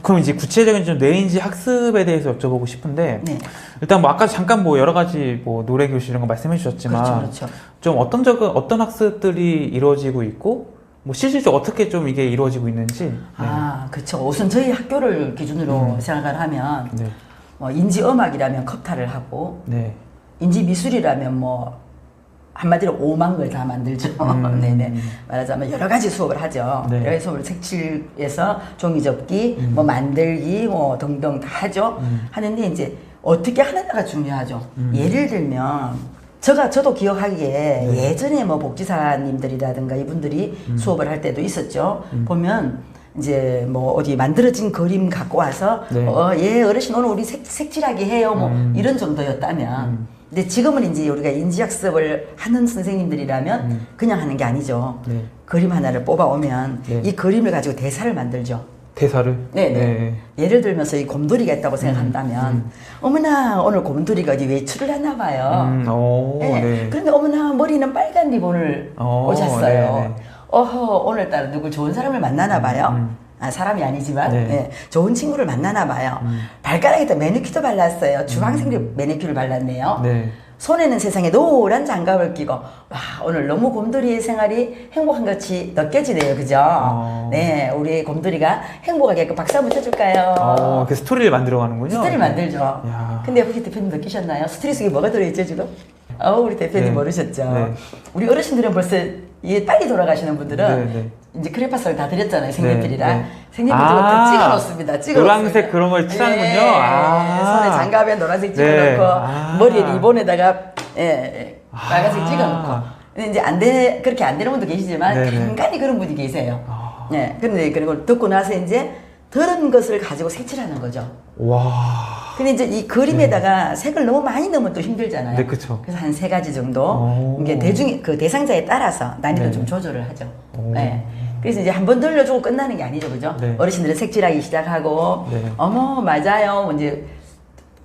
그럼 이제 구체적인 좀 뇌인지 학습에 대해서 여쭤보고 싶은데, 네. 일단 뭐 아까 잠깐 뭐 여러 가지 뭐 노래 교실 이런 거 말씀해 주셨지만, 그렇죠. 좀 어떤 학습들이 이루어지고 있고, 뭐 실질적으로 어떻게 좀 이게 이루어지고 있는지. 네. 그렇죠. 우선 저희 학교를 기준으로 생각을 하면, 네. 인지음악이라면 컵타를 하고, 네. 인지미술이라면 뭐, 한마디로 오만 걸 다 만들죠. 네네. 말하자면 여러 가지 수업을 하죠. 네. 여러 가지 수업을 색칠에서 종이 접기, 뭐 만들기, 뭐 등등 다 하죠. 하는데 이제 어떻게 하느냐가 중요하죠. 예를 들면 저도 기억하기에 네. 예전에 뭐 복지사님들이라든가 이분들이 수업을 할 때도 있었죠. 보면 이제 뭐 어디 만들어진 그림 갖고 와서 네. 예 어르신 오늘 우리 색칠하기 해요 뭐 이런 정도였다면 근데 지금은 이제 우리가 인지학습을 하는 선생님들이라면 그냥 하는 게 아니죠. 네. 그림 하나를 뽑아오면 네. 이 그림을 가지고 대사를 만들죠. 대사를? 네네. 예를 들면서 이 곰돌이가 있다고 생각한다면 어머나 오늘 곰돌이가 어디 외출을 하나 봐요. 네. 네. 그런데 어머나 머리는 빨간 리본을 꽂았어요. 네네. 어허 오늘따라 누구 좋은 사람을 만나나 봐요. 사람이 아니지만 네. 네, 좋은 친구를 만나나 봐요. 발가락에다 매니큐도 발랐어요. 주황색 매니큐를 발랐네요. 네. 손에는 세상에 노란 장갑을 끼고 와 오늘 너무 곰돌이의 생활이 행복한 것이 느껴지네요. 그죠? 네, 우리 곰돌이가 행복하게 박수 한번 쳐줄까요? 그 스토리를 만들어 가는군요. 스토리를 만들죠. 야. 근데 혹시 대표님 느끼셨나요? 스토리 속에 뭐가 들어있죠 지금? 우리 대표님 네. 모르셨죠? 네. 우리 어르신들은 벌써 빨리 돌아가시는 분들은 네, 네. 이제 크레파스를 다 드렸잖아요. 생님들이랑. 네, 네. 생님들도 찍어놓습니다. 노란색 그런 걸 칠하는군요. 네. 손에 장갑에 노란색 네. 찍어놓고 머리에 리본에다가 빨간색 찍어놓고. 근데 이제 그렇게 안 되는 분도 계시지만 네, 네. 간간히 그런 분이 계세요. 네. 그런데 그리고 듣고 나서 이제 들은 것을 가지고 색칠하는 거죠. 와. 근데 이제 이 그림에다가 색을 너무 많이 넣으면 또 힘들잖아요. 네, 그쵸. 그래서 한 3가지 정도. 이게 대상자에 따라서 난이도 좀 조절을 하죠. 네. 그래서 이제 한 번 들려주고 끝나는 게 아니죠. 그죠? 네. 어르신들은 색칠하기 시작하고, 네. 어머, 맞아요. 이제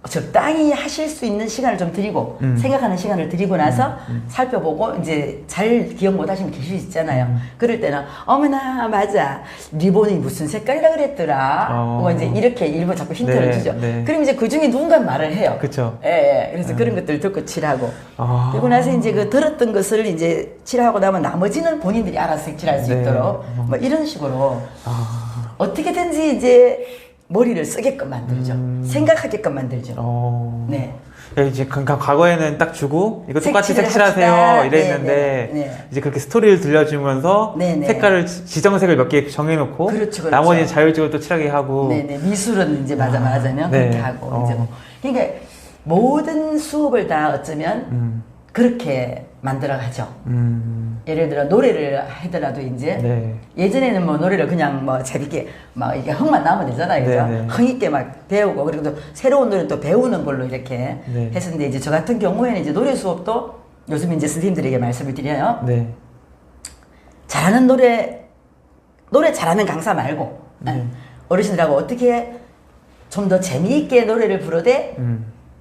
적당히 하실 수 있는 시간을 좀 드리고, 생각하는 시간을 드리고 나서 살펴보고, 이제 잘 기억 못 하시면 계실 수 있잖아요. 그럴 때는, 어머나, 맞아. 리본이 무슨 색깔이라 그랬더라. 뭐 이제 이렇게 일부 자꾸 힌트를 네, 주죠. 네. 그럼 이제 그 중에 누군가 말을 해요. 그쵸. 예. 그래서 그런 것들 듣고 칠하고. 그리고 나서 이제 그 들었던 것을 이제 칠하고 나면 나머지는 본인들이 알아서 색칠할 수 네. 있도록 뭐 이런 식으로 어떻게든지 이제 머리를 쓰게끔 만들죠. 생각하게끔 만들죠. 네. 이제 과거에는 딱 주고 이거 똑같이 색칠을 색칠하세요 합시다. 이랬는데 네. 이제 그렇게 스토리를 들려주면서 네. 색깔을 지정색을 몇 개 정해놓고 그렇죠. 나머지는 자율적으로 또 칠하게 하고 네네. 미술은 이제 말하자면 네. 그렇게 하고 이제 뭐. 그러니까 모든 수업을 다 어쩌면 그렇게 만들어가죠. 예를 들어 노래를 하더라도 이제 네. 예전에는 뭐 노래를 그냥 뭐 재밌게 막 이게 흥만 나면 되잖아요. 그죠? 네, 네. 흥 있게 막 배우고 그리고 또 새로운 노래 또 배우는 걸로 이렇게 네. 했었는데 이제 저 같은 경우에는 이제 노래 수업도 요즘 이제 선생님들에게 말씀을 드려요. 네. 잘하는 노래 잘하는 강사 말고 어르신들하고 어떻게 좀 더 재미있게 노래를 부르되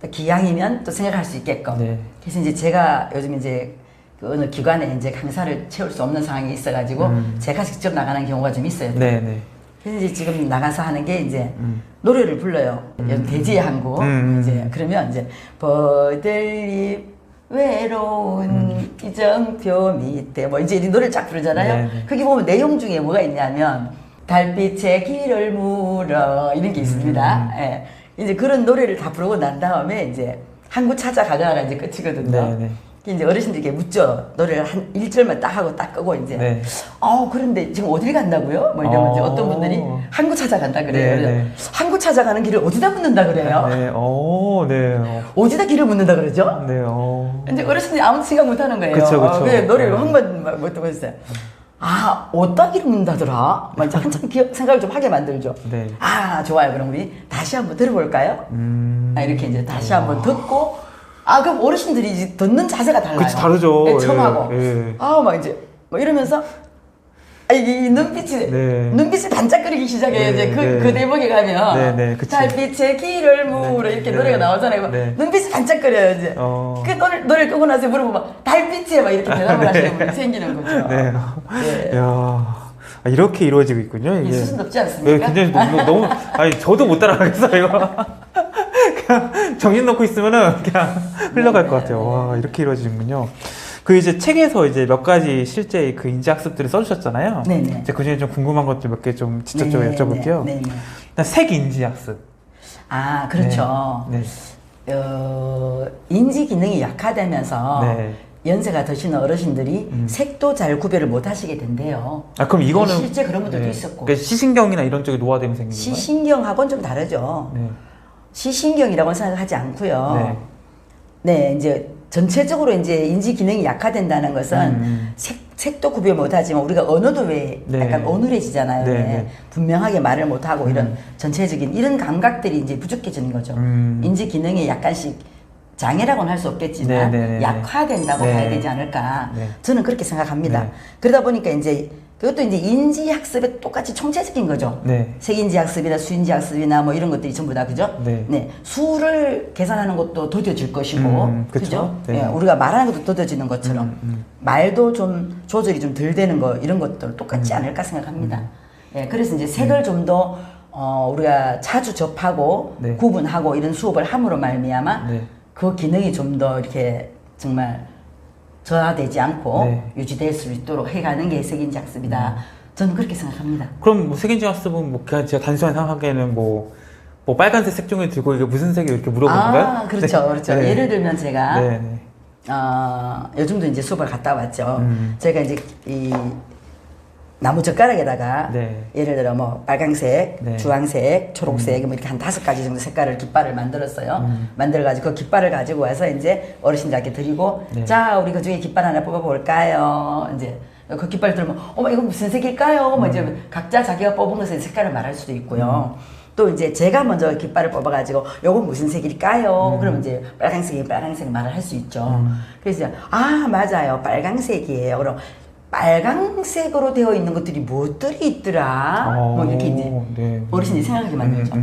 또 기왕이면 또 생각할 수 있게끔. 네. 그래서 이제 제가 요즘 이제 그 어느 기관에 이제 강사를 채울 수 없는 상황이 있어가지고 제가 직접 나가는 경우가 좀 있어요. 네. 네. 그래서 이제 지금 나가서 하는 게 이제 노래를 불러요. 대지의 항구. 이제 그러면 이제 버들잎 외로운 이정표 밑에 뭐 이제 이 노래를 쫙 부르잖아요. 네, 네. 거기 보면 내용 중에 뭐가 있냐면 달빛의 길을 물어 이런 게 있습니다. 예. 이제 그런 노래를 다 부르고 난 다음에 이제 항구 찾아가다가 이제 끝이거든요. 네, 네. 이제 어르신들에게 묻죠. 노래를 한 1절만 딱 하고 딱 끄고 이제. 네. 그런데 지금 어딜 간다고요? 뭐 이러면 이제 어떤 분들이 항구 찾아간다 그래요. 네, 네. 항구 찾아가는 길을 어디다 묻는다 그래요? 네. 네. 어디다 길을 묻는다 그러죠? 네. 이제 어르신들이 아무도 생각 못 하는 거예요. 그쵸, 그쵸. 그래, 노래를 네. 흥만 못 듣고 있어요. 어디다 길을 묻는다더라? 막 이제 한참 생각을 좀 하게 만들죠. 네. 좋아요. 그럼 우리 다시 한번 들어볼까요? 이렇게 이제 다시 한번 듣고 그럼 어르신들이 이제 듣는 자세가 달라요. 그치, 다르죠. 네, 처음 하고. 예. 막 이제, 뭐 이러면서, 이 눈빛이, 네. 눈빛이 반짝거리기 시작해요. 네, 이제 네. 그 대목에 가면. 네, 네, 그치. 달빛의 길을 물어. 이렇게 네. 노래가 나오잖아요. 네. 눈빛이 반짝거려요, 이제. 어. 그 노래를 끄고 나서 물어보면, 달빛에 막 이렇게 대답을 하시는 분이 생기는 거죠. 네. 네. 야. 아, 이렇게 이루어지고 있군요. 이게 수준 높지 네, 않습니까? 굉장히 너무 아니 저도 못 따라가겠어요. 이거 그냥 정신 놓고 있으면은 그냥 흘러갈 것 같아요. 와, 이렇게 이루어지는군요. 그 이제 책에서 이제 몇 가지 실제 그 인지학습들을 써주셨잖아요. 네네. 이제 그 중에 좀 궁금한 것들 몇 개 좀 직접적으로 여쭤볼게요. 네네. 일단 색 인지학습. 아, 그렇죠. 네. 인지 기능이 약화되면서 네. 연세가 드시는 어르신들이 색도 잘 구별을 못 하시게 된대요. 아, 그럼 이거는 실제 그런 분들도 있었고. 그러니까 시신경이나 이런 쪽에 노화되면 생기는 거예요? 시신경하고는 좀 다르죠. 네. 시신경이라고는 생각하지 않고요. 네, 이제 전체적으로 이제 인지 기능이 약화된다는 것은 색도 구별 못하지만 우리가 언어도 왜 네. 약간 어눌해지잖아요. 네, 왜. 네. 분명하게 말을 못하고 이런 전체적인 이런 감각들이 이제 부족해지는 거죠. 인지 기능이 약간씩 장애라고는 할 수 없겠지만 네, 네, 네, 약화된다고 네. 봐야 되지 않을까. 네. 저는 그렇게 생각합니다. 네. 그러다 보니까 이제 그것도 이제 인지 학습에 똑같이 총체적인 거죠. 네. 색인지 학습이나 수인지 학습이나 뭐 이런 것들이 전부 다 그죠? 네. 수를 계산하는 것도 더뎌질 것이고, 그쵸? 그죠? 네. 예, 우리가 말하는 것도 더뎌지는 것처럼 말도 좀 조절이 좀 덜 되는 거 이런 것들 똑같지 않을까 생각합니다. 예, 그래서 이제 색을 좀 더 우리가 자주 접하고 네. 구분하고 이런 수업을 함으로 말미암아 네. 그 기능이 좀 더 이렇게 정말 저하되지 않고 네. 유지될 수 있도록 해가는 게 색인지 학습이다. 저는 그렇게 생각합니다. 그럼 뭐 색인지 학습은 뭐 그냥 제가 단순하게 생각하기에는 뭐 빨간색 색종이 들고 이게 무슨 색이 이렇게 물어보는 거예요? 아, 그렇죠, 네. 그렇죠. 네. 예를 들면 제가 네, 네. 요즘도 이제 수업을 갔다 왔죠. 저희가 이제 이 나무 젓가락에다가 네. 예를 들어 뭐 빨강색, 네. 주황색, 초록색 뭐 이렇게 한 5가지 정도 색깔을 깃발을 만들었어요. 만들어가지고 그 깃발을 가지고 와서 이제 어르신들한테 드리고 네. 자 우리 그 중에 깃발 하나 뽑아볼까요? 이제 그 깃발 들면 어머 이거 무슨 색일까요? 뭐 이제 각자 자기가 뽑은 것의 색깔을 말할 수도 있고요. 또 이제 제가 먼저 깃발을 뽑아가지고 요건 무슨 색일까요? 그럼 이제 빨강색이 빨강색 말을 할 수 있죠. 그래서 아 맞아요 빨강색이에요. 그럼 빨강색으로 되어 있는 것들이 무엇들이 있더라? 뭐 이렇게 이제 네. 어르신들이 생각하게 만들죠.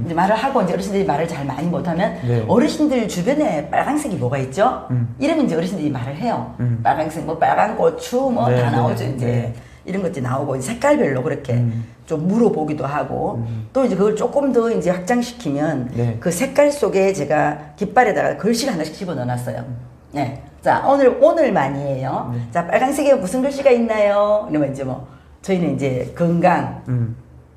이제 말을 하고 이제 어르신들이 말을 잘 많이 못하면 네. 어르신들 주변에 빨강색이 뭐가 있죠? 이러면 이제 어르신들이 말을 해요. 빨강색 뭐 빨간 고추 뭐 네, 다 네, 나오죠 이제 네. 이런 것들이 나오고 색깔별로 그렇게 좀 물어보기도 하고 또 이제 그걸 조금 더 이제 확장시키면 네. 그 색깔 속에 제가 깃발에다가 글씨를 하나씩 집어 넣어놨어요. 네. 자, 오늘만이에요. 자, 빨간색에 무슨 글씨가 있나요? 이러면 이제 뭐, 저희는 이제 건강,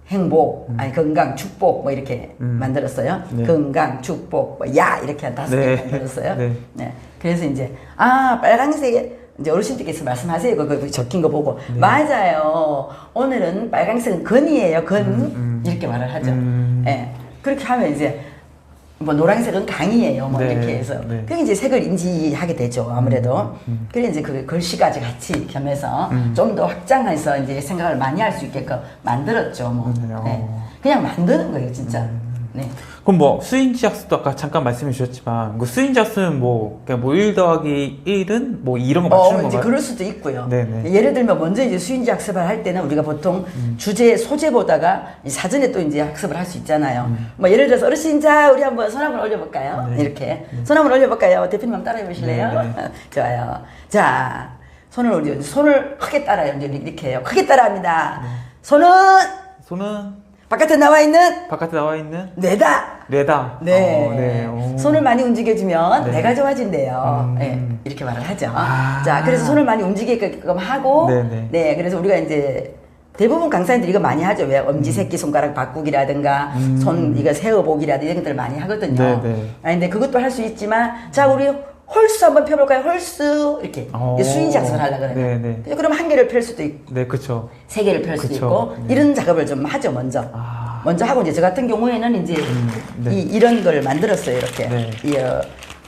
행복, 아니, 건강, 축복, 뭐 이렇게 만들었어요. 네. 건강, 축복, 뭐, 야! 이렇게 한 5개 네. 만들었어요. 네. 네. 그래서 이제, 아, 빨간색에, 이제 어르신들께서 말씀하세요. 그거 적힌 거 보고. 네. 맞아요. 오늘은 빨간색은 건이에요. 건. 이렇게 말을 하죠. 예. 그렇게 하면 이제, 뭐 노란색은 강이에요. 뭐 네, 이렇게 해서 네. 그게 이제 색을 인지하게 되죠. 아무래도 그래 이제 그 글씨까지 같이 겸해서 좀 더 확장해서 이제 생각을 많이 할 수 있게끔 만들었죠. 뭐 네. 그냥 만드는 거예요, 진짜. 네. 그럼 뭐 수인지 학습도 아까 잠깐 말씀해 주셨지만 그 수인지 학습은 뭐 그냥 뭐 1 더하기 1은 뭐 이런 거 맞추는 이제 건가요? 그럴 수도 있고요. 네네. 예를 들면 먼저 이제 수인지 학습을 할 때는 우리가 보통 주제 소재보다가 이 사전에 또 이제 학습을 할 수 있잖아요. 뭐 예를 들어서 어르신 자 우리 한번 손 한번 올려볼까요? 네. 이렇게 손 한번 올려볼까요? 대표님 한번 따라해 보실래요? 네네. 좋아요. 자 손을 크게 따라요. 이제 이렇게 해요. 크게 따라합니다. 손은 바깥에 나와 있는 바깥에 나와 있는 뇌다. 뇌다. 네. 네. 오. 손을 많이 움직여주면 네. 뇌가 좋아진대요. 네. 이렇게 말을 하죠. 아. 자, 그래서 손을 많이 움직이게끔 하고, 네네. 네. 그래서 우리가 이제 대부분 강사님들이 이거 많이 하죠. 왜 엄지 새끼 손가락 바꾸기라든가, 이거 세어보기라든가 이런 것들을 많이 하거든요. 네네. 아, 근데 그것도 할 수 있지만, 자, 우리 홀수 한번 펴볼까요? 홀수. 이렇게. 수인 작성을 하려고 그러면. 네네. 그럼 한 개를 펼 수도 있고, 네, 그쵸. 3개를 펼 수도 그쵸. 있고, 네. 이런 작업을 좀 하죠, 먼저. 아. 먼저 하고 이제 저 같은 경우에는 이제 네. 이런 걸 만들었어요, 이렇게. 네. 이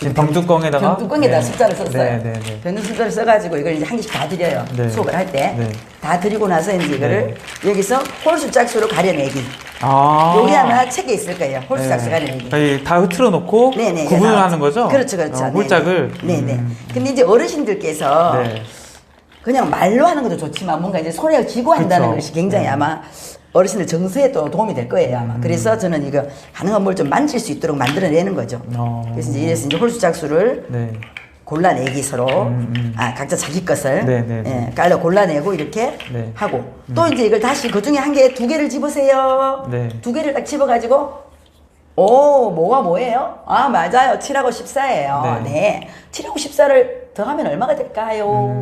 지금 병뚜껑에다가 병뚜껑에다 네. 숫자를 썼어요. 네, 네, 네. 병뚜껑 숫자를 써가지고 이걸 이제 한 개씩 다 드려요. 네. 수업을 할 때. 네. 다 드리고 나서 이제 이거를 여기서 홀수 짝수로 가려내기. 아. 요게 아마 책에 있을 거예요. 홀수 짝수 가려내기. 아니, 다 흐트러 놓고 네네. 구분을 나왔죠. 하는 거죠? 그렇죠, 그렇죠. 홀짝을. 네네. 근데 이제 어르신들께서 네. 그냥 말로 하는 것도 좋지만 뭔가 이제 손에 쥐고 한다는 그쵸. 것이 굉장히 네. 아마 어르신들 정서에 또 도움이 될 거예요 아마. 그래서 저는 이거 가능한 뭘 좀 만질 수 있도록 만들어내는 거죠. 그래서 이제 이래서 이제 홀수짝수를 네. 골라내기 서로 각자 자기 것을 네. 깔려 골라내고 이렇게 네. 하고 또 이제 이걸 다시 그 중에 한 개, 두 개를 집으세요. 네. 두 개를 딱 집어가지고 뭐가 뭐예요? 아 맞아요. 7하고 14예요. 네. 7하고 14를 더하면 얼마가 될까요?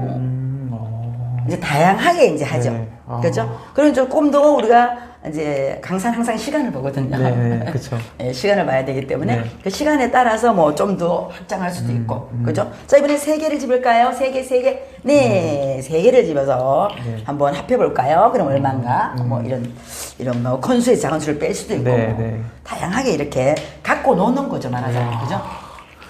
이제 다양하게 이제 하죠. 네. 그렇죠? 그럼 조금 더 우리가 이제 강사는 항상 시간을 보거든요. 네, 그렇죠. 네, 시간을 봐야 되기 때문에 네. 그 시간에 따라서 뭐 좀 더 확장할 수도 있고, 그렇죠? 자 이번에 3개를 집을까요? 3개. 네, 3개를 집어서 한번 합해볼까요? 그럼 얼마인가? 뭐 이런 뭐 컨수의 작은 수를 뺄 수도 있고, 네. 다양하게 이렇게 갖고 노는 거죠, 말하자면, 그죠?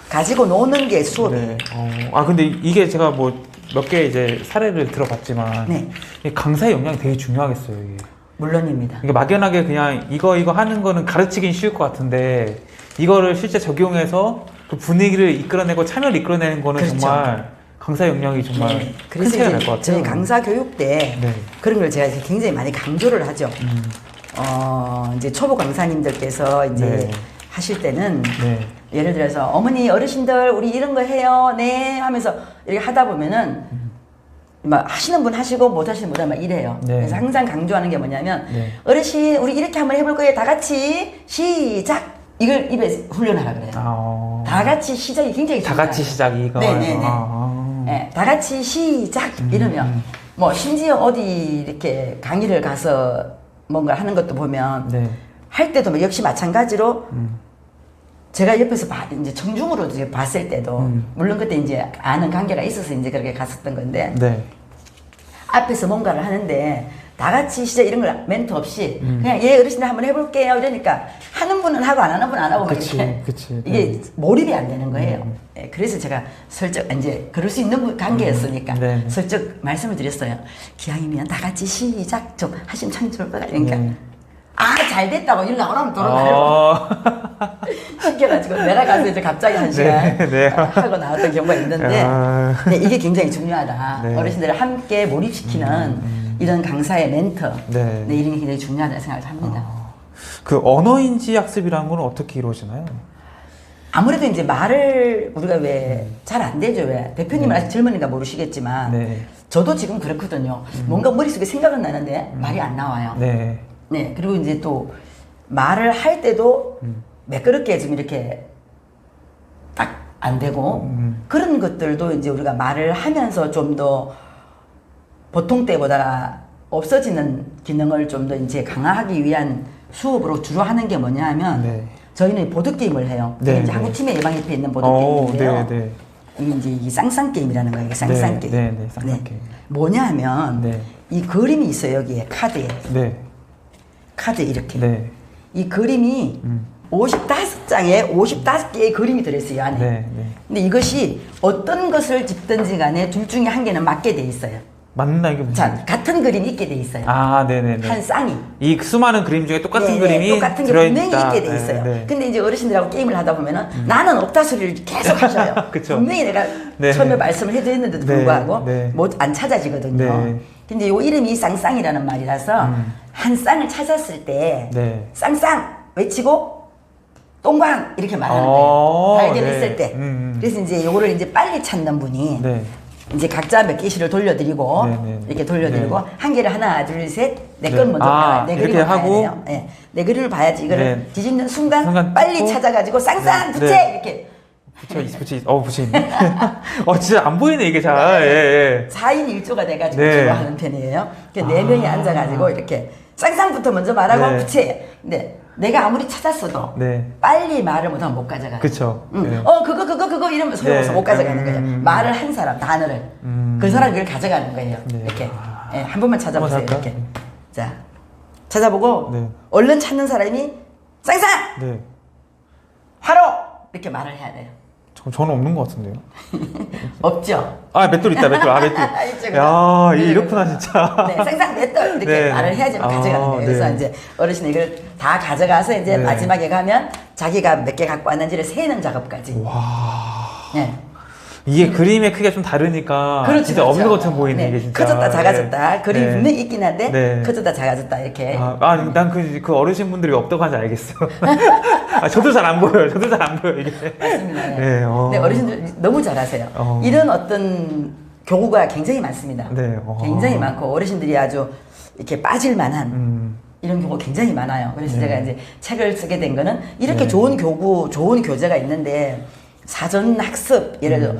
가지고 노는 게 수업이에요. 네. 근데 이게 제가 뭐 몇 개 이제 사례를 들어봤지만 네. 이 강사의 역량이 되게 중요하겠어요. 이게. 물론입니다. 이게 막연하게 그냥 이거 하는 거는 가르치긴 쉬울 것 같은데 이거를 실제 적용해서 그 분위기를 이끌어내고 참여를 이끌어내는 거는 그렇죠. 정말 강사 역량이 정말 네. 큰 그래서 차이가 날 이제 것 같아요. 저희 강사 교육 때 네. 그런 걸 제가 이제 굉장히 많이 강조를 하죠. 이제 초보 강사님들께서 이제 네. 하실 때는 네. 예를 들어서 어머니 어르신들 우리 이런 거 해요 네 하면서 이렇게 하다 보면은 막 하시는 분 하시고 못 하시는 분은 막 이래요. 네. 그래서 항상 강조하는 게 뭐냐면 네. 어르신 우리 이렇게 한번 해볼 거예요. 다 같이 시작. 이걸 입에 훈련하라 그래요. 다 같이 시작이 굉장히 다 중요해요. 같이 시작이 이거. 네네네. 네, 다 같이 시작 이러면 뭐 심지어 어디 이렇게 강의를 가서 뭔가 하는 것도 보면 네. 할 때도 뭐 역시 마찬가지로 제가 옆에서 이제 청중으로 이제 봤을 때도 물론 그때 이제 아는 관계가 있어서 이제 그렇게 갔었던 건데 네. 앞에서 뭔가를 하는데 다 같이 시작 이런 걸 멘트 없이 그냥 예 어르신들 한번 해볼게요 이러니까 하는 분은 하고 안 하는 분은 안 하고 그치, 이렇게 그치. 이게 몰입이 안 되는 거예요. 예, 그래서 제가 슬쩍 이제 그럴 수 있는 관계였으니까 네. 슬쩍 말씀을 드렸어요. 기왕이면 다 같이 시작 좀 하시면 참 좋을 것 같아요. 그러니까 네. 잘 됐다고 일 나오라면 돌아가요. 시켜가지고 내가 가서 이제 갑자기 한 시간 네. 하고 나왔던 경우가 있는데 네, 이게 굉장히 중요하다. 네. 어르신들을 함께 몰입시키는 이런 강사의 멘터 네. 네, 이런 게 굉장히 중요하다고 생각을 합니다. 그 언어인지 학습이라는 건 어떻게 이루어지나요? 아무래도 이제 말을 우리가 왜 잘 안 되죠. 왜 대표님은 아직 젊으니까 모르시겠지만 네. 저도 지금 그렇거든요. 뭔가 머릿속에 생각은 나는데 말이 안 나와요. 네. 네, 그리고 이제 또 말을 할 때도 매끄럽게 좀 이렇게 딱 안 되고 그런 것들도 이제 우리가 말을 하면서 좀 더 보통 때보다 없어지는 기능을 좀 더 이제 강화하기 위한 수업으로 주로 하는 게 뭐냐 하면 네. 저희는 보드 게임을 해요. 네, 이게 이제 네. 한국팀의 예방협회에 있는 보드 게임인데요. 네. 이게 이제 이 쌍쌍 게임이라는 거예요. 쌍쌍 게임. 네, 쌍쌍 게임. 뭐냐 하면 네. 이 그림이 있어요. 여기에 카드에. 네. 카드 이렇게. 네. 이 그림이 55장에 55개의 그림이 들어있어요, 이 안에. 네. 근데 이것이 어떤 것을 집든지 간에 둘 중에 한 개는 맞게 돼 있어요. 맞나 이게 무슨? 자, 같은 그림이 있게 돼 있어요. 네네네. 한 쌍이. 이 수많은 그림 중에 똑같은 네, 그림이 똑같은 게 들어있다. 분명히 있게 돼 있어요. 네. 근데 이제 어르신들하고 게임을 하다 보면은 나는 없다 소리를 계속 하셔요. 그쵸. 분명히 내가 네. 처음에 말씀을 해드렸는데도 네, 불구하고 네. 뭐 안 찾아지거든요. 네. 근데 이 이름이 쌍쌍이라는 말이라서 한 쌍을 찾았을 때 네. 쌍쌍 외치고 똥광 이렇게 말하는 거예요. 발견했을 네. 때. 그래서 이제 요거를 이제 빨리 찾는 분이 네. 이제 각자 몇 개씩을 돌려드리고 네. 이렇게 돌려드리고 네. 한 개를 하나 둘 셋 내 네. 건 먼저 봐야 내 이렇게 그림을 봐야 하고 돼요. 네. 내 그림을 봐야지 이거를 네. 뒤집는 순간, 순간 빨리 뜯고. 찾아가지고 쌍쌍 네. 부채 네. 이렇게 붙여있네. 진짜 안 보이네, 이게 잘. 예. 4인 1조가 돼가지고 네. 주로 하는 편이에요. 그 4명이 앉아가지고 이렇게 쌍쌍부터 먼저 말하고 네. 부채. 근데 내가 아무리 찾았어도 네. 빨리 말을 못하면 못 가져가요. 그쵸. 네. 그거 이러면 소용없어 네. 못 가져가는 거예요. 말을 한 사람 단어를 그 사람 그걸 가져가는 거예요. 네. 이렇게 예, 한 번만 찾아보세요. 한번 이렇게 자 찾아보고 네. 얼른 찾는 사람이 쌍쌍 네. 화로 이렇게 말을 해야 돼요. 저는 없는 것 같은데요. 없죠. 맷돌 있다, 맷돌. 맷돌. 이쪽으로. 야, 네, 이렇구나, 진짜. 네, 쌍쌍 맷돌 이렇게 네. 말을 해야지 가져가는 거예요. 그래서 네. 이제 어르신이 이걸 다 가져가서 이제 네. 마지막에 가면 자기가 몇 개 갖고 왔는지를 세는 작업까지. 와. 네. 이게 그림의 크기가 좀 다르니까 그렇죠, 진짜 그렇죠. 없는 것처럼 보이네 네. 이게 진짜. 커졌다 작아졌다. 그림이 네. 분명히 있긴 한데 네. 커졌다 작아졌다 이렇게. 난 그 어르신분들이 없다고 하는지 알겠어. 저도 잘 안 보여요. 저도 잘 안 보여 이게. 맞습니다. 네. 네, 네, 어르신들 너무 잘하세요. 이런 어떤 교구가 굉장히 많습니다. 네, 굉장히 많고 어르신들이 아주 이렇게 빠질 만한 이런 경우가 굉장히 많아요. 그래서 네. 제가 이제 책을 쓰게 된 거는 이렇게 네. 좋은 교구, 좋은 교재가 있는데 사전 학습 예를 들어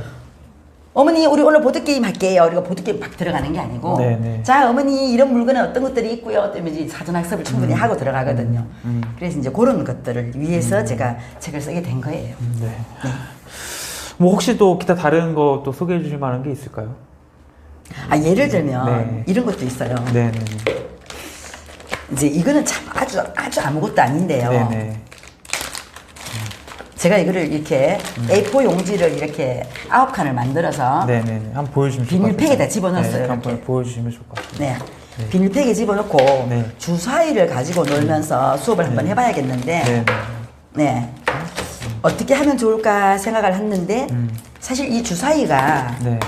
어머니 우리 오늘 보드게임 할게요. 우리가 보드게임 막 들어가는 게 아니고 네네. 자 어머니 이런 물건은 어떤 것들이 있고요. 그러면 이제 사전 학습을 충분히 하고 들어가거든요. 그래서 이제 그런 것들을 위해서 제가 책을 쓰게 된 거예요. 네. 뭐 혹시 또 기타 다른 거 또 소개해 주실 만한 게 있을까요? 아 예를 들면 네. 이런 것도 있어요. 네네. 이제 이거는 참 아주 아무것도 아닌데요. 네네. 제가 이거를 이렇게 A4 용지를 이렇게 9칸을 만들어서 네네네. 한번 보여주시면 좋을 것 같아요. 비닐팩에다 집어넣었어요. 네, 한번 이렇게. 보여주시면 좋을 것 같아요. 네. 비닐팩에 집어넣고 네. 주사위를 가지고 놀면서 수업을 한번 해봐야겠는데 네네. 네. 어떻게 하면 좋을까 생각을 했는데 사실 이 주사위가 네.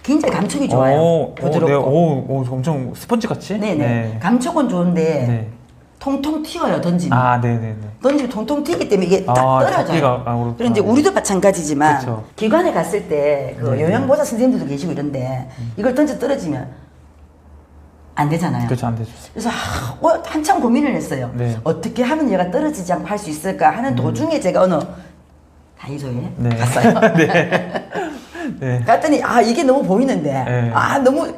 굉장히 감촉이 좋아요. 부드럽고. 네. 오, 엄청 스펀지 같이? 네네. 감촉은 좋은데 네. 통통 튀어요 던지면. 아, 네네네. 던지면 통통 튀기 때문에 이게 딱 아, 떨어져요. 잡기가, 그렇구나. 그리고 이제 우리도 마찬가지지만 그쵸. 기관에 갔을 때 그 네. 요양보호사 선생님들도 계시고 이런데 이걸 던져 떨어지면 안 되잖아요. 그렇죠, 안 되죠. 그래서 한참 고민을 했어요. 네. 어떻게 하면 얘가 떨어지지 않고 할 수 있을까 하는 도중에 제가 어느 다이소에 네. 갔어요. 네. 네. 갔더니 이게 너무 보이는데 네. 너무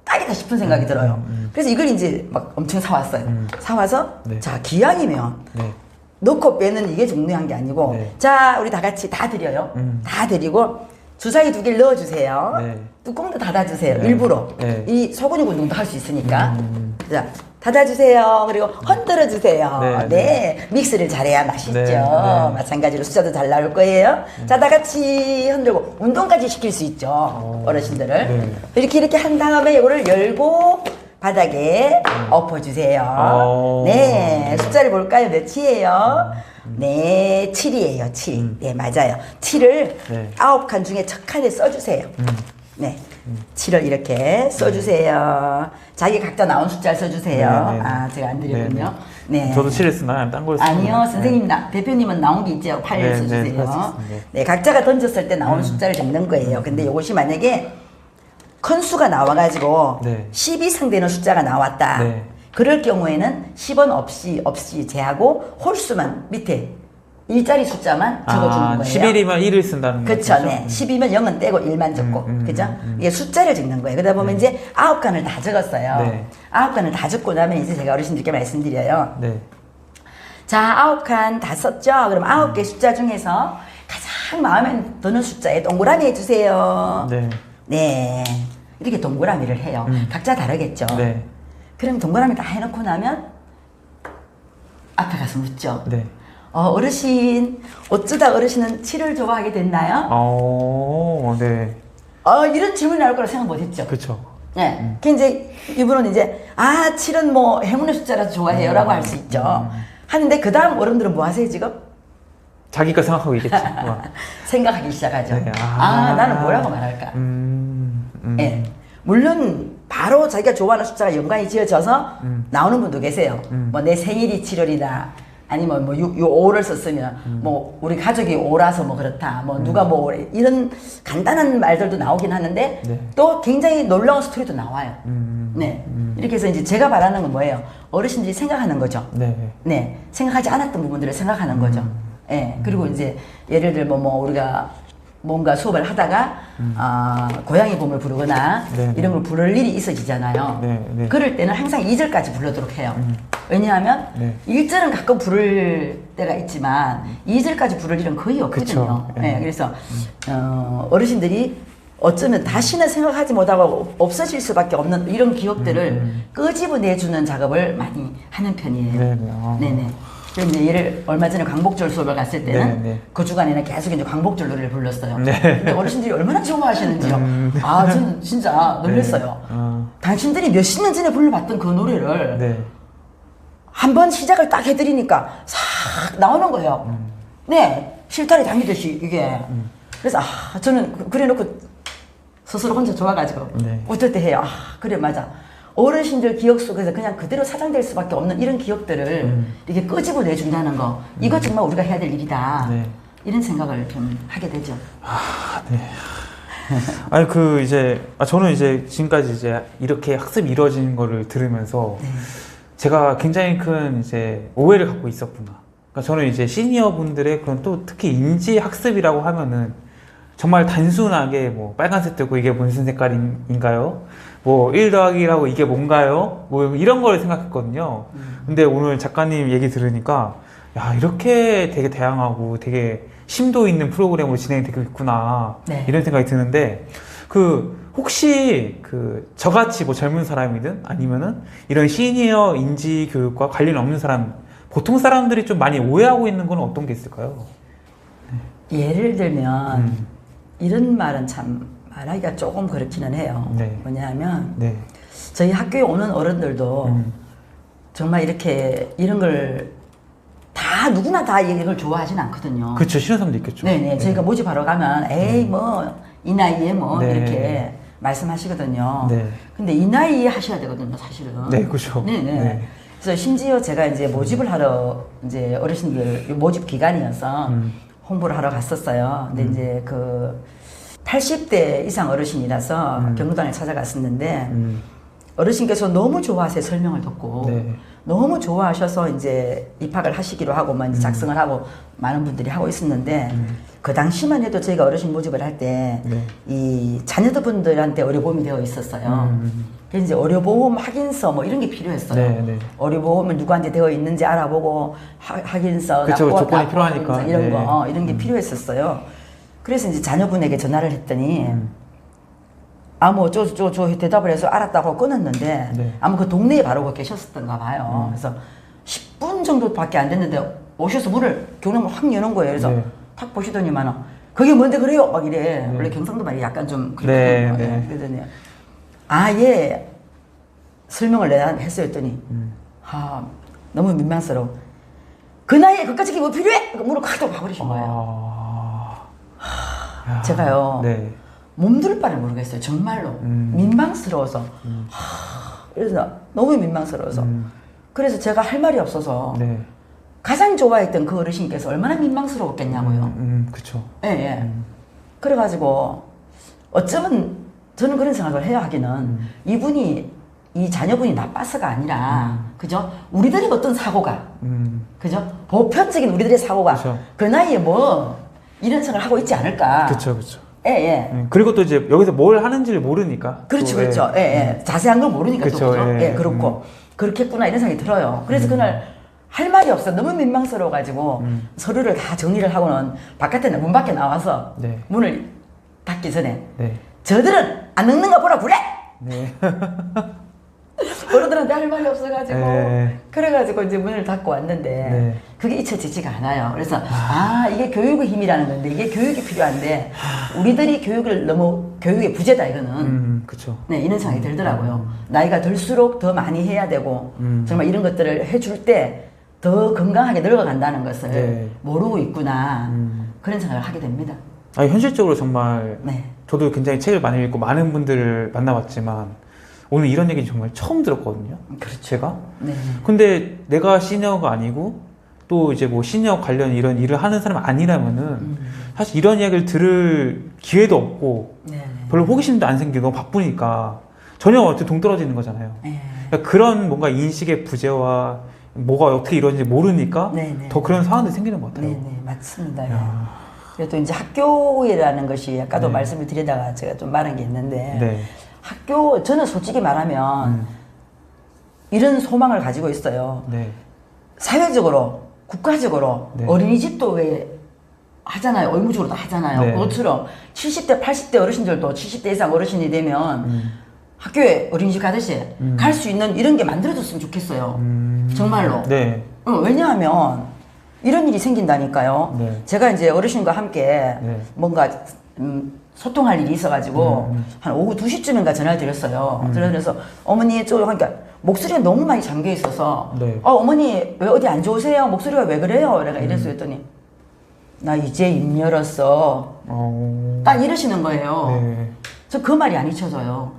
딱이다 싶은 생각이 들어요. 그래서 이걸 이제 막 엄청 사왔어요. 사와서 네. 자 기왕이면 네. 넣고 빼는 이게 중요한 게 아니고 네. 자 우리 다 같이 다 드려요. 다 드리고 주사위 2개를 넣어주세요. 네. 뚜껑도 닫아주세요. 네. 일부러 네. 이 소근육 운동도 할 수 있으니까 자 닫아주세요. 그리고 흔들어주세요. 네. 네. 믹스를 잘해야 맛있죠. 네. 네. 마찬가지로 숫자도 잘 나올 거예요. 자, 다 같이 흔들고 운동까지 시킬 수 있죠. 어르신들을. 네. 이렇게 한 다음에 이거를 열고 바닥에 엎어주세요. 네. 숫자를 볼까요? 몇이에요? 네, 7이에요. 7. 네, 맞아요. 7을 네. 9칸 중에 첫 칸에 써주세요. 네. 7을 이렇게 써주세요. 자기 각자 나온 숫자를 써주세요. 네, 네, 네. 제가 안 드렸군요. 네. 저도 7을 쓰나요? 아니면 딴 걸 쓰나요? 아니요, 선생님, 대표님은 나온 게 있죠. 8을 네, 써주세요. 네, 할수 있습니다. 네, 각자가 던졌을 때 나온 숫자를 적는 거예요. 근데 이것이 만약에 큰 수가 나와가지고 네. 10 이상 되는 숫자가 나왔다. 네. 그럴 경우에는 10원 없이 제하고 홀수만 밑에 일자리 숫자만 적어주는 거예요. 11이면 1을 쓴다는 거죠? 그렇죠. 네. 10이면 0은 떼고 1만 적고. 그죠? 이게 숫자를 적는 거예요. 그러다 보면 이제 9칸을 다 적었어요. 네. 9칸을 다 적고 나면 이제 제가 어르신들께 말씀드려요. 네. 자, 9칸 다 썼죠? 그럼 9개 숫자 중에서 가장 마음에 드는 숫자에 동그라미 해주세요. 네. 네. 이렇게 동그라미를 해요. 각자 다르겠죠? 네. 그럼 동그라미 다 해놓고 나면 앞에 가서 묻죠. 네. 어르신, 어쩌다 어르신은 7을 좋아하게 됐나요? 네. 이런 질문이 나올 거라 생각 못 했죠. 그쵸. 네. 그 이제 이분은 이제 7은 뭐 행운의 숫자라서 좋아해요라고 할 수 있죠. 하는데 그 다음 어른들은 뭐 하세요 지금? 자기가 생각하고 있겠지. 생각하기 시작하죠. 네. 나는 뭐라고 말할까? 네. 물론 바로 자기가 좋아하는 숫자가 연관이 지어져서 나오는 분도 계세요. 뭐 내 생일이 7월이다. 아니면 뭐 5를 썼으면 뭐 우리 가족이 5라서 뭐 그렇다. 뭐 누가 뭐 이런 간단한 말들도 나오긴 하는데 네. 또 굉장히 놀라운 스토리도 나와요. 네. 이렇게 해서 이제 제가 바라는 건 뭐예요? 어르신들이 생각하는 거죠. 네. 네. 생각하지 않았던 부분들을 생각하는 거죠. 예. 그리고 이제 예를 들면 뭐 우리가 뭔가 수업을 하다가 고양이 봄을 부르거나 네, 네. 이런 걸 부를 일이 있어지잖아요. 네, 네. 그럴 때는 항상 2절까지 부르도록 해요. 왜냐하면 네. 1절은 가끔 부를 때가 있지만 2절까지 부를 일은 거의 없거든요. 그쵸. 네. 예, 그래서 어르신들이 어쩌면 다시는 생각하지 못하고 없어질 수밖에 없는 이런 기억들을 끄집어내주는 작업을 많이 하는 편이에요. 네네. 네네. 그럼 이제 얘를 얼마 전에 광복절 수업을 갔을 때는 네, 네. 그 주간에는 계속 이제 광복절 노래를 불렀어요. 네. 근데 어르신들이 얼마나 좋아하시는지요. 저는 진짜 놀랐어요. 네. 당신들이 몇십 년 전에 불러봤던 그 노래를 네. 한번 시작을 딱 해드리니까 싹 나오는 거예요. 네. 실타래 당기듯이 이게. 그래서 저는 그래놓고 스스로 혼자 좋아가지고 네. 어떨 때 해요. 그래 맞아. 어르신들 기억 속에서 그냥 그대로 사장될 수밖에 없는 이런 기억들을 이렇게 끄집어내준다는 거, 이거 정말 우리가 해야 될 일이다. 네. 이런 생각을 좀 하게 되죠. 네. 아니 저는 이제 지금까지 이제 이렇게 학습이 이루어지는 거를 들으면서 네. 제가 굉장히 큰 이제 오해를 갖고 있었구나. 그러니까 저는 이제 시니어 분들의 그런 또 특히 인지 학습이라고 하면은 정말 단순하게 뭐 빨간색 뜨고 이게 무슨 색깔인가요? 뭐 1 더하기라고 이게 뭔가요? 뭐 이런 걸 생각했거든요. 근데 오늘 작가님 얘기 들으니까 야, 이렇게 되게 다양하고 되게 심도 있는 프로그램으로 진행되고 있구나. 네. 이런 생각이 드는데 혹시 저같이 뭐 젊은 사람이든 아니면은 이런 시니어 인지 교육과 관련 없는 사람, 보통 사람들이 좀 많이 오해하고 있는 건 어떤 게 있을까요? 예를 들면 이런 말은 참 말하기가 조금 그렇기는 해요. 네. 뭐냐면 네. 저희 학교에 오는 어른들도 정말 이렇게 이런 걸 다 누구나 다 이걸 좋아하진 않거든요. 그렇죠. 싫은 사람도 있겠죠. 네네. 저희가 모집하러 가면 에이 뭐 이 나이에 뭐 네. 이렇게 말씀하시거든요. 네. 근데 이 나이에 하셔야 되거든요, 사실은. 네, 그렇죠. 네네. 네. 그래서 심지어 제가 이제 모집을 하러 이제 어르신들 모집 기간이어서 홍보를 하러 갔었어요. 근데 이제 80대 이상 어르신이라서 경로당에 찾아갔었는데 어르신께서 너무 좋아하세요. 설명을 듣고. 네. 너무 좋아하셔서 이제 입학을 하시기로 하고 이제 작성을 하고 많은 분들이 하고 있었는데 그 당시만 해도 저희가 어르신 모집을 할 때 이 자녀분들한테 의료보험이 되어 있었어요. 그래서 이제 의료보험 확인서 뭐 이런 게 필요했어요. 네, 네. 의료보험은 누구한테 되어 있는지 알아보고 확인서, 그쵸, 납부와 조건이 납부 필요하니까. 확인서 이런 네. 거 이런 게 필요했었어요. 그래서 이제 자녀분에게 전화를 했더니 뭐 어쩌고저쩌고 대답을 해서 알았다고 끊었는데 네. 아마 그 동네에 바로 계셨었던가 봐요. 그래서 10분 정도밖에 안 됐는데 오셔서 문을 경로문을 확 여는 거예요. 그래서 네. 탁 보시더니만은 그게 뭔데 그래요? 막 이래. 원래 경상도 말이 약간 좀 네, 그렇거든요. 네. 그러더니 예. 설명을 내가 했어요. 했더니 너무 민망스러워. 그 나이에 그까짓 게 뭐 필요해? 문을 콱 닫고 가버리신 거예요. 제가요. 네. 몸둘 바를 모르겠어요. 정말로. 민망스러워서. 그래서 너무 민망스러워서. 그래서 제가 할 말이 없어서 네. 가장 좋아했던 그 어르신께서 얼마나 민망스러웠겠냐고요. 그쵸. 예, 예. 그래가지고 어쩌면 저는 그런 생각을 해야 하기는 이 자녀분이 나빠서가 아니라 그죠? 우리들의 어떤 사고가 그죠? 보편적인 우리들의 사고가 그쵸. 그 나이에 뭐 이런 생각을 하고 있지 않을까. 그쵸, 그쵸. 예, 예. 그리고 또 이제 여기서 뭘 하는지를 모르니까. 그렇죠, 또, 그렇죠. 예, 예. 자세한 걸 모르니까 그쵸, 또 그죠? 예, 예, 그렇고 그렇겠구나 이런 생각이 들어요. 그래서 그날 할 말이 없어. 너무 민망스러워가지고 서류를 다 정리를 하고는 문 밖에 나와서 네. 문을 닫기 전에 네. 저들은 안 늙는 거 보라 그래! 네. 어른들한테 할 말이 없어가지고 네. 그래가지고 이제 문을 닫고 왔는데 네. 그게 잊혀지지가 않아요. 그래서 이게 교육의 힘이라는 건데 이게 교육이 필요한데 우리들이 교육의 부재다 이거는 그쵸. 네, 이런 생각이 들더라고요. 나이가 들수록 더 많이 해야 되고 정말 이런 것들을 해줄 때 더 건강하게 늙어간다는 것을 네. 모르고 있구나 그런 생각을 하게 됩니다. 현실적으로 정말 네. 저도 굉장히 책을 많이 읽고 많은 분들을 만나봤지만 오늘 이런 얘기는 정말 처음 들었거든요. 그렇죠. 제가. 네. 근데 내가 시니어가 아니고 또 이제 뭐 시니어 관련 이런 일을 하는 사람 아니라면은 사실 이런 이야기를 들을 기회도 없고 네. 별로 호기심도 안 생기고 너무 바쁘니까 전혀 어떻게 동떨어지는 거잖아요. 네. 그러니까 그런 뭔가 인식의 부재와 뭐가 어떻게 이루어지는지 모르니까 네. 더 그런 상황들이 생기는 것 같아요. 네, 네, 맞습니다. 야. 그래도 이제 학교라는 것이 아까도 네. 말씀을 드리다가 제가 좀 말한 게 있는데 네. 저는 솔직히 말하면 이런 소망을 가지고 있어요. 네. 사회적으로, 국가적으로 네. 어린이집도 왜 하잖아요. 의무적으로 다 하잖아요. 네. 그것처럼 70대, 80대 어르신들도 70대 이상 어르신이 되면 학교에 어린이집 가듯이 갈 수 있는 이런 게 만들어졌으면 좋겠어요. 정말로. 네. 왜냐하면 이런 일이 생긴다니까요. 네. 제가 이제 어르신과 함께 네. 뭔가 소통할 일이 있어가지고 한 오후 2시쯤인가 전화를 드렸어요. 그래서 어머니 그러니까 목소리가 너무 많이 잠겨 있어서 네. 어머니 왜 어디 안 좋으세요? 목소리가 왜 그래요? 내가 이랬어요. 했더니 나 이제 입 열었어. 딱 이러시는 거예요. 네. 저 그 말이 안 잊혀져요.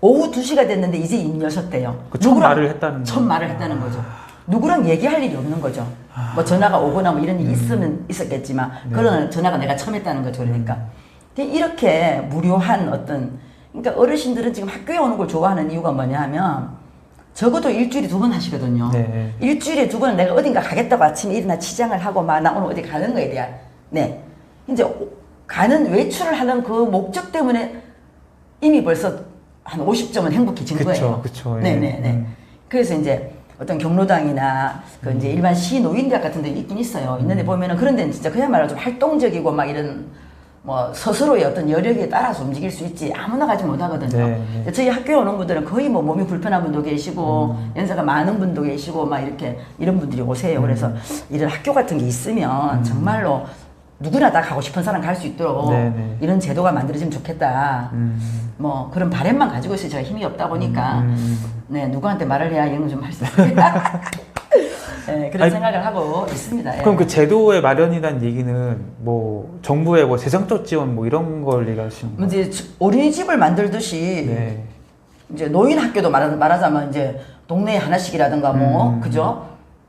오후 2시가 됐는데 이제 입 여셨대요. 첫 말을 했다는 첫 말을 했다는 거죠. 누구랑 얘기할 일이 없는 거죠. 뭐 전화가 오거나 뭐 이런 일이 있었겠지만 네. 그런 전화가 내가 처음 했다는 거죠. 그러니까 이렇게 무료한 어떤, 그러니까 어르신들은 지금 학교에 오는 걸 좋아하는 이유가 뭐냐 하면 적어도 일주일에 2번 하시거든요. 네. 일주일에 2번은 내가 어딘가 가겠다고 아침에 일어나 치장을 하고 막 나 오늘 어디 가는 거에 대한, 네, 이제 가는 외출을 하는 그 목적 때문에 이미 벌써 한 50점은 행복해진 거예요. 그쵸. 예. 네네네. 그래서 이제 어떤 경로당이나 그 이제 일반 시노인대학 같은 데 있긴 있어요. 있는데 보면은 그런 데는 진짜 그야말로 좀 활동적이고 막 이런 뭐 스스로의 어떤 여력에 따라서 움직일 수 있지 아무나 가지 못하거든요. 네. 저희 학교에 오는 분들은 거의 뭐 몸이 불편한 분도 계시고 연세가 많은 분도 계시고 막 이렇게 이런 분들이 오세요. 그래서 이런 학교 같은 게 있으면 정말로 누구나 다 가고 싶은 사람 갈 수 있도록 네네. 이런 제도가 만들어지면 좋겠다. 뭐 그런 바람만 가지고 있어요. 제가 힘이 없다 보니까 네, 누구한테 말을 해야 이런 거 좀 할 수 있겠다. 네, 그런 아니, 생각을 하고 있습니다. 예. 그럼 그 제도의 마련이라는 얘기는 뭐 정부의 뭐 재정적 지원 뭐 이런 걸 얘기하시는 거예요? 이제 어린이집을 만들듯이 네. 이제 노인 학교도 말하자면 이제 동네에 하나씩이라든가 뭐 그죠?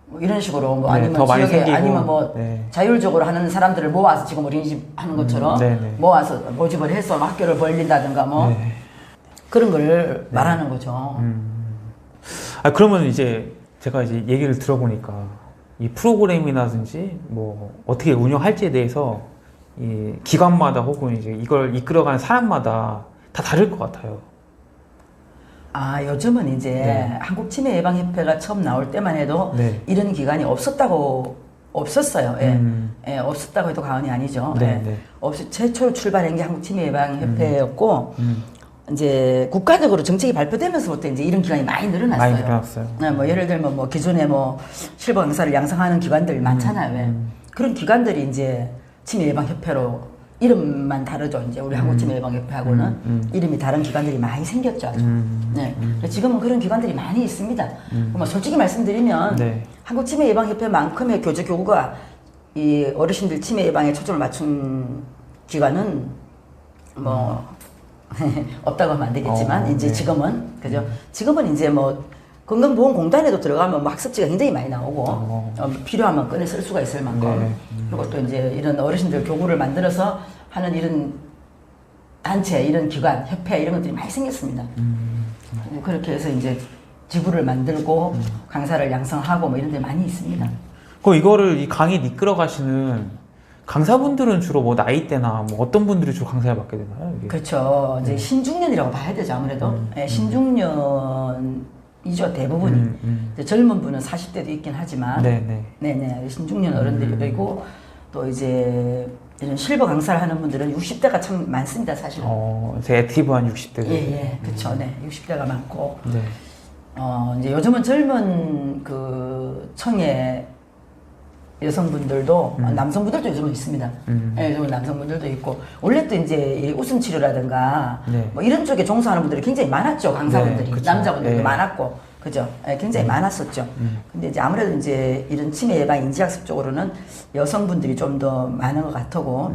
뭐 이런 식으로 뭐 네, 아니면 더 많이 지역에 생기고. 아니면 뭐 네. 자율적으로 하는 사람들을 모아서 지금 어린이집 하는 것처럼 네네. 모아서 모집을 해서 학교를 벌린다든가 뭐 네. 그런 걸 말하는 거죠. 아 그러면 이제 제가 이제 얘기를 들어보니까 이 프로그램이라든지 뭐 어떻게 운영할지에 대해서 이 기관마다 혹은 이제 이걸 이끌어가는 사람마다 다 다를 것 같아요. 아 요즘은 이제 네. 한국치매예방협회가 처음 나올 때만 해도 네. 이런 기관이 없었어요. 예. 예, 없었다고 해도 과언이 아니죠. 네, 예. 네. 최초로 출발한 게 한국치매예방협회였고 이제 국가적으로 정책이 발표되면서부터 이제 이런 기관이 많이 늘어났어요. 많이 늘어났어요. 네, 뭐 예를 들면 뭐 기존에 뭐 실버 강사를 양성하는 기관들 많잖아요. 왜? 그런 기관들이 이제 치매예방협회로 이름만 다르죠. 이제 우리 한국치매예방협회하고는 이름이 다른 기관들이 많이 생겼죠. 아주. 네. 지금은 그런 기관들이 많이 있습니다. 뭐 솔직히 말씀드리면 네. 한국치매예방협회만큼의 교주 교구가 이 어르신들 치매 예방에 초점을 맞춘 기관은 뭐 없다고 하면 안 되겠지만 이제 네. 지금은 그죠? 지금은 이제 뭐 건강보험공단에도 들어가면 뭐 학습지가 굉장히 많이 나오고 필요하면 꺼내 쓸 수가 있을 만큼 네. 그리고 또 이제 이런 어르신들 교구를 만들어서 하는 이런 단체, 이런 기관, 협회 이런 것들이 많이 생겼습니다. 그렇게 해서 이제 지부를 만들고 강사를 양성하고 뭐 이런 데 많이 있습니다. 그럼 이거를 이 강의 이끌어 가시는 강사분들은 주로 뭐 나이대나 뭐 어떤 분들이 주로 강사를 맡게 되나요? 이게? 그렇죠. 이제 신중년이라고 봐야 되죠, 아무래도. 예, 신중년이죠, 대부분이. 이제 젊은 분은 40대도 있긴 하지만. 네네. 네네. 신중년 어른들이고, 또 이제 이런 실버 강사를 하는 분들은 60대가 참 많습니다, 사실은. 제 액티브한 60대들. 예, 그렇죠. 네. 60대가 많고. 네. 이제 요즘은 젊은 그 청의 여성분들도 남성분들도 요즘은 있습니다. 예, 요즘은 남성분들도 있고 원래 또 이제 이 웃음 치료라든가 네. 뭐 이런 쪽에 종사하는 분들이 굉장히 많았죠. 강사분들이 네, 그쵸. 남자분들도 네. 많았고 그죠? 예, 굉장히 많았었죠. 근데 이제 아무래도 이제 이런 치매 예방 인지학습 쪽으로는 여성분들이 좀 더 많은 것 같고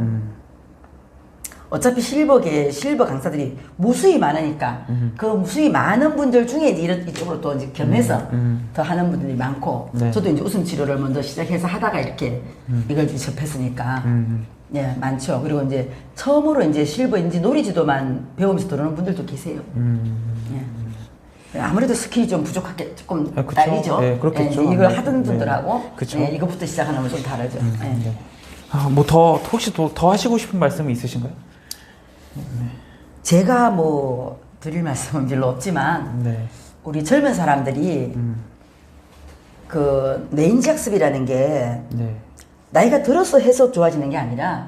어차피 실버 강사들이 무수히 많으니까 그 무수히 많은 분들 중에 이제 이쪽으로 또 이제 겸해서 더 하는 분들이 많고 네. 저도 이제 웃음 치료를 먼저 시작해서 하다가 이렇게 이걸 이제 접했으니까 예 많죠. 그리고 이제 처음으로 이제 실버인지 놀이지도만 배우면서 들어오는 분들도 계세요. 예. 아무래도 스킬이 좀 부족하게 조금 아, 그쵸. 딸리죠. 네, 그렇겠죠. 예, 이제 이걸 네. 하던 분들하고 그쵸. 예, 이거부터 시작하는 건 좀 다르죠. 예. 네. 혹시 더 하시고 싶은 말씀이 있으신가요? 제가 뭐 드릴 말씀은 별로 없지만 네. 우리 젊은 사람들이 그 뇌인지학습이라는 게 네. 나이가 들어서 해서 좋아지는 게 아니라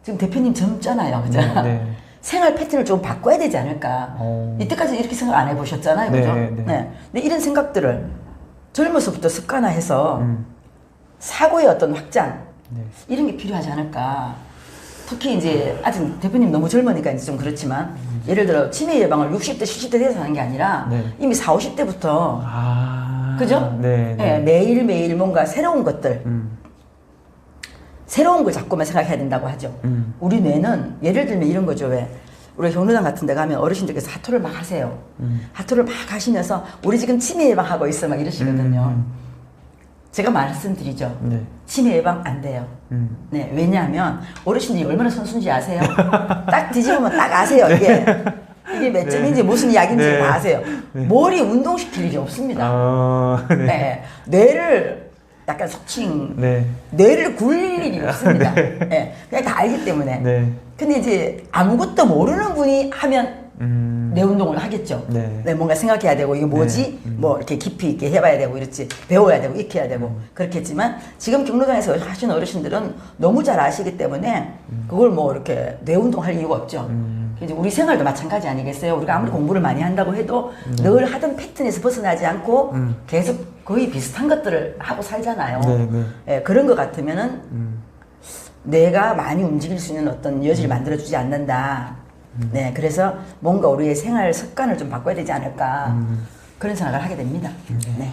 지금 대표님 젊잖아요, 그죠? 네. 생활 패턴을 좀 바꿔야 되지 않을까. 이때까지 이렇게 생각 안 해보셨잖아요, 그죠? 네. 근데 이런 생각들을 젊어서부터 습관화해서 사고의 어떤 확장 네. 이런 게 필요하지 않을까. 특히 이제 아직 대표님 너무 젊으니까 이제 좀 그렇지만 예를 들어 치매 예방을 60대, 70대 돼서 하는 게 아니라 네. 이미 40, 50대부터 아. 그죠? 네. 예, 매일매일 뭔가 새로운 것들 새로운 걸 자꾸만 생각해야 된다고 하죠. 우리 뇌는 예를 들면 이런 거죠. 왜 우리 경로당 같은 데 가면 어르신들께서 하토를 막 하세요. 하토를 막 하시면서 우리 지금 치매 예방하고 있어 막 이러시거든요. 제가 말씀드리죠. 네. 치매 예방 안 돼요. 네, 왜냐하면 어르신들이 얼마나 선순지 아세요? 딱 뒤집으면 딱 아세요. 이게 몇 점인지 무슨 약인지 네. 다 아세요. 네. 머리 운동시킬 일이 없습니다. 네. 네. 뇌를 약간 속칭 네. 뇌를 굴릴 일이 없습니다. 네. 그냥 다 알기 때문에. 네. 근데 이제 아무것도 모르는 분이 하면 뇌 운동을 하겠죠. 네. 네, 뭔가 생각해야 되고 이게 뭐지? 뭐 이렇게 깊이 있게 해봐야 되고 이렇지 배워야 되고 익혀야 되고 그렇겠지만 지금 경로당에서 하시는 어르신들은 너무 잘 아시기 때문에 그걸 뭐 이렇게 뇌 운동할 이유가 없죠. 이제 우리 생활도 마찬가지 아니겠어요? 우리가 아무리 공부를 많이 한다고 해도 늘 하던 패턴에서 벗어나지 않고 계속 거의 비슷한 것들을 하고 살잖아요. 네, 네. 예, 그런 것 같으면은 내가 많이 움직일 수 있는 어떤 여지를 만들어주지 않는다. 네, 그래서 뭔가 우리의 생활 습관을 좀 바꿔야 되지 않을까 그런 생각을 하게 됩니다. 네.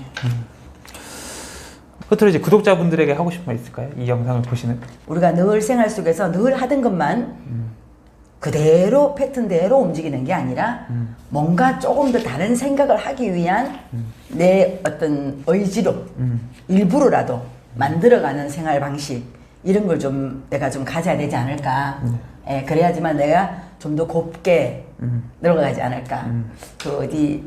끝으로 이제 구독자분들에게 하고 싶은 말 있을까요? 이 영상을 보시는. 우리가 늘 생활 속에서 늘 하던 것만 그대로 패턴대로 움직이는 게 아니라 뭔가 조금 더 다른 생각을 하기 위한 내 어떤 의지로 일부러라도 만들어가는 생활 방식 이런 걸 좀 내가 좀 가져야 되지 않을까. 예, 그래야지만 내가 좀 더 곱게 늘어가지 않을까. 그 어디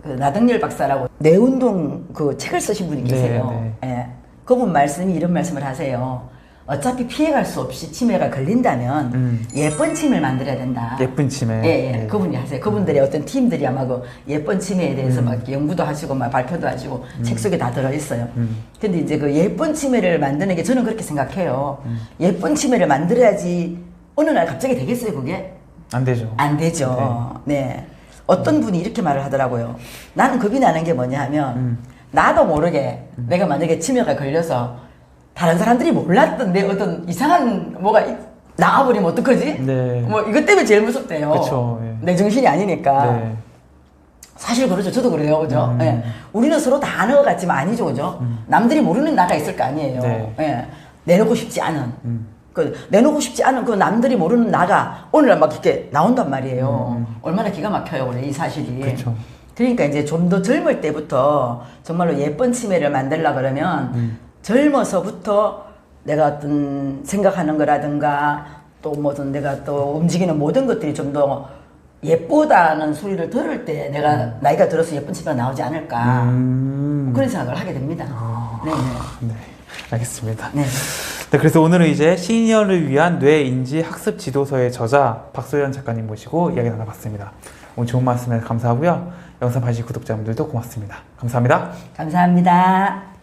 그 나덕열 박사라고 뇌운동 그 책을 쓰신 분이 계세요. 네, 예, 그분 말씀이 이런 말씀을 하세요. 어차피 피해갈 수 없이 치매가 걸린다면 예쁜 치매를 만들어야 된다. 예쁜 치매. 예, 예. 네. 그분이 하세요. 그분들의 어떤 팀들이 아마 그 예쁜 치매에 대해서 막 연구도 하시고 막 발표도 하시고 책 속에 다 들어있어요. 근데 이제 그 예쁜 치매를 만드는 게 저는 그렇게 생각해요. 예쁜 치매를 만들어야지 어느 날 갑자기 되겠어요, 그게? 안 되죠. 안 되죠. 네. 어떤 분이 이렇게 말을 하더라고요. 나는 겁이 나는 게 뭐냐 하면 나도 모르게 내가 만약에 치매가 걸려서 다른 사람들이 몰랐던 내 어떤 이상한 뭐가 나와버리면 어떡하지? 네. 뭐 이것 때문에 제일 무섭대요. 그쵸, 예. 내 정신이 아니니까. 네. 사실 그러죠. 저도 그래요. 그죠? 예. 우리는 서로 다 아는 것 같지만 아니죠. 그죠? 남들이 모르는 나가 있을 거 아니에요. 네. 예. 내놓고 싶지 않은. 내놓고 싶지 않은 그 남들이 모르는 나가 오늘날 막 이렇게 나온단 말이에요. 얼마나 기가 막혀요. 원래 이 사실이. 그쵸. 그러니까 이제 좀 더 젊을 때부터 정말로 예쁜 치매를 만들려 그러면 젊어서부터 내가 어떤 생각하는 거라든가 또 뭐든 내가 또 움직이는 모든 것들이 좀 더 예쁘다는 소리를 들을 때 내가 나이가 들어서 예쁜 치매가 나오지 않을까 그런 생각을 하게 됩니다. 네네. 네. 알겠습니다. 네. 네, 그래서 오늘은 이제 시니어를 위한 뇌인지 학습 지도서의 저자 박소연 작가님 모시고 이야기 나눠봤습니다. 오늘 좋은 말씀에 감사하고요. 영상 봐주신 구독자분들도 고맙습니다. 감사합니다. 감사합니다.